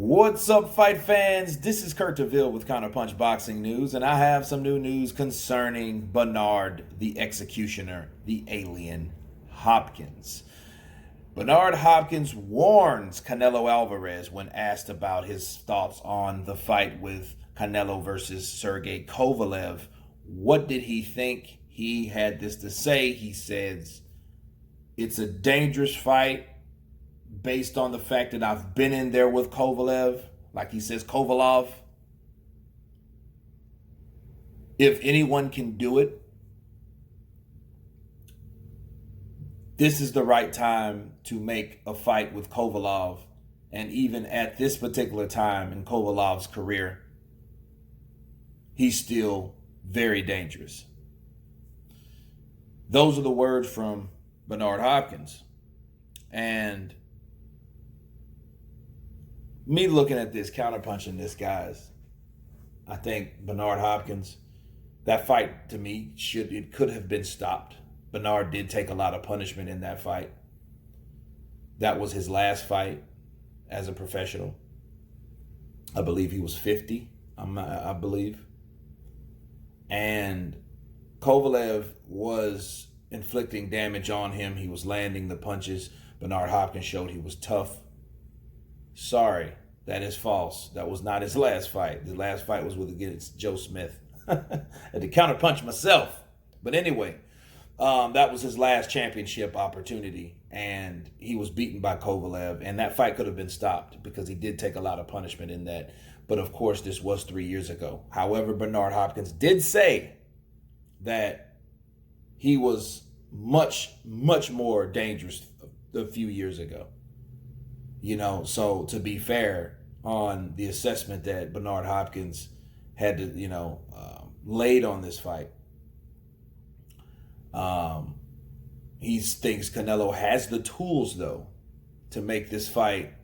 What's up, fight fans? This is Kurt DeVille with Counterpunch Boxing News, and I have some new news concerning Benard, the executioner, the alien Hopkins. Benard Hopkins warns Canelo Alvarez when asked about his thoughts on the fight with Canelo versus Sergey Kovalev. What did he think? He had this to say. He says, it's a dangerous fight based on the fact that I've been in there with Kovalev, like he says, Kovalev. If anyone can do it, this is the right time to make a fight with Kovalev. And even at this particular time in Kovalev's career, he's still very dangerous. Those are the words from Benard Hopkins. And me looking at this, counterpunching this, guys, I think Benard Hopkins, that fight to me, it could have been stopped. Benard did take a lot of punishment in that fight. That was his last fight as a professional. I believe he was 50, I believe. And Kovalev was inflicting damage on him. He was landing the punches. Benard Hopkins showed he was tough. Sorry, that is false. That was not his last fight. His last fight was against Joe Smith. I had to counterpunch myself. But anyway, that was his last championship opportunity, and he was beaten by Kovalev, and that fight could have been stopped because he did take a lot of punishment in that. But of course, this was 3 years ago. However, Benard Hopkins did say that he was much, much more dangerous a few years ago. You know, so to be fair on the assessment that Benard Hopkins had to, laid on this fight, he thinks Canelo has the tools, though, to make this fight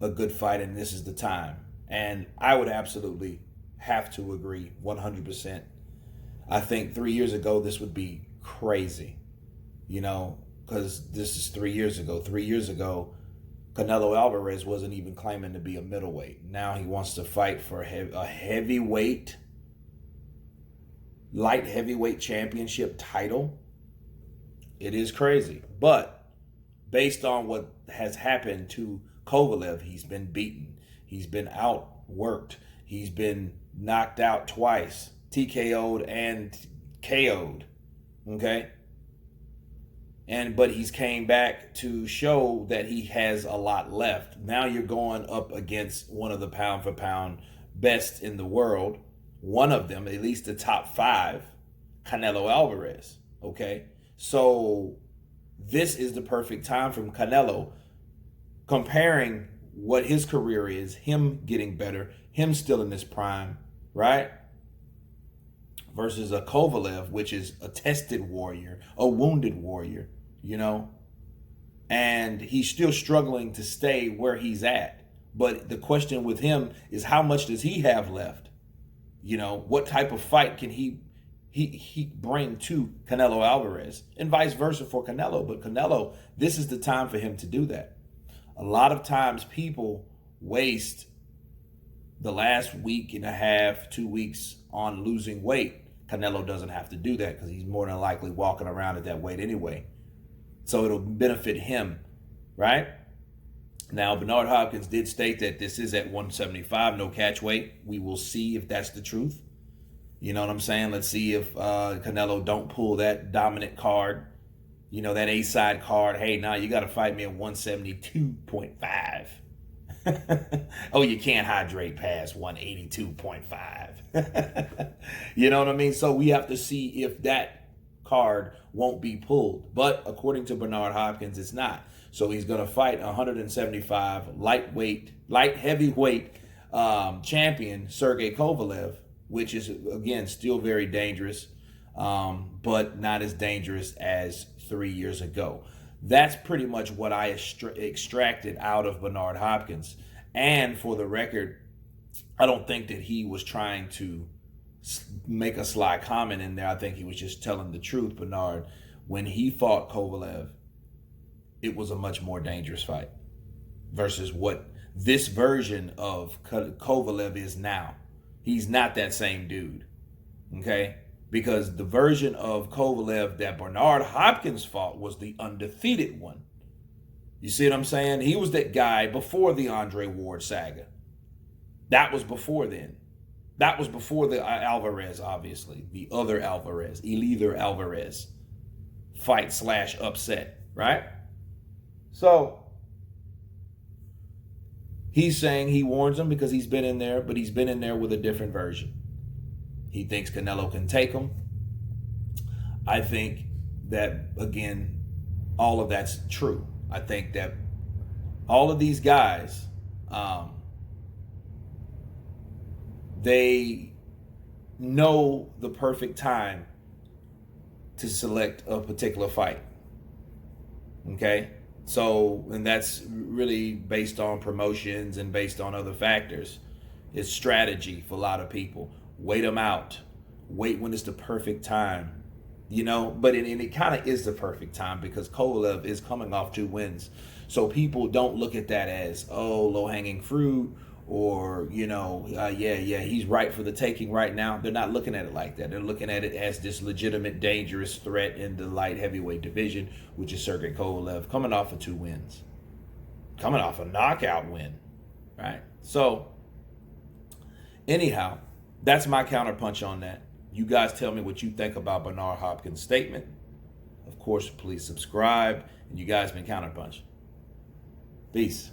a good fight, and this is the time. And I would absolutely have to agree 100%. I think 3 years ago, this would be crazy, because this is 3 years ago. 3 years ago, Canelo Alvarez wasn't even claiming to be a middleweight. Now he wants to fight for a heavyweight, light heavyweight championship title. It is crazy. But based on what has happened to Kovalev, he's been beaten. He's been outworked. He's been knocked out twice, TKO'd and KO'd. Okay? But he's came back to show that he has a lot left. Now you're going up against one of the pound for pound best in the world. One of them, at least the top five, Canelo Alvarez. Okay? So this is the perfect time from Canelo, comparing what his career is, him getting better, him still in his prime, right? Versus a Kovalev, which is a tested warrior, a wounded warrior, and he's still struggling to stay where he's at. But the question with him is, how much does he have left? What type of fight can he bring to Canelo Alvarez, and vice versa for Canelo. But Canelo, this is the time for him to do that. A lot of times people waste the last week and a half, 2 weeks on losing weight. Canelo doesn't have to do that because he's more than likely walking around at that weight anyway. So it'll benefit him, right? Now, Benard Hopkins did state that this is at 175, no catch weight. We will see if that's the truth. You know what I'm saying? Let's see if Canelo don't pull that dominant card, that A-side card. Hey, now you got to fight me at 172.5. Oh, you can't hydrate past 182.5. You know what I mean? So we have to see if that card won't be pulled. But according to Benard Hopkins, it's not. So he's going to fight 175 light heavyweight champion Sergey Kovalev, which is, again, still very dangerous, but not as dangerous as 3 years ago. That's pretty much what I extracted out of Benard Hopkins. And for the record, I don't think that he was trying to make a sly comment in there. I think he was just telling the truth. Benard, when he fought Kovalev, it was a much more dangerous fight versus what this version of Kovalev is now. He's not that same dude. Okay? Because the version of Kovalev that Benard Hopkins fought was the undefeated one. You see what I'm saying? He was that guy before the Andre Ward saga. That was before then. That was before the Alvarez, obviously. The other Alvarez, Elither Alvarez fight / upset, right? So he's saying he warns him because he's been in there, but he's been in there with a different version. He thinks Canelo can take him. I think that, again, all of that's true. I think that all of these guys, they know the perfect time to select a particular fight. Okay? So, and that's really based on promotions and based on other factors. It's strategy for a lot of people. Wait them out. Wait when it's the perfect time. You know, but it kind of is the perfect time because Kovalev is coming off 2 wins. So people don't look at that as, oh, low-hanging fruit or, you know, he's right for the taking right now. They're not looking at it like that. They're looking at it as this legitimate, dangerous threat in the light heavyweight division, which is Sergey Kovalev, coming off of 2 wins. Coming off a knockout win, right? So, anyhow, that's my counterpunch on that. You guys tell me what you think about Benard Hopkins' statement. Of course, please subscribe. And you guys been Counterpunch. Peace.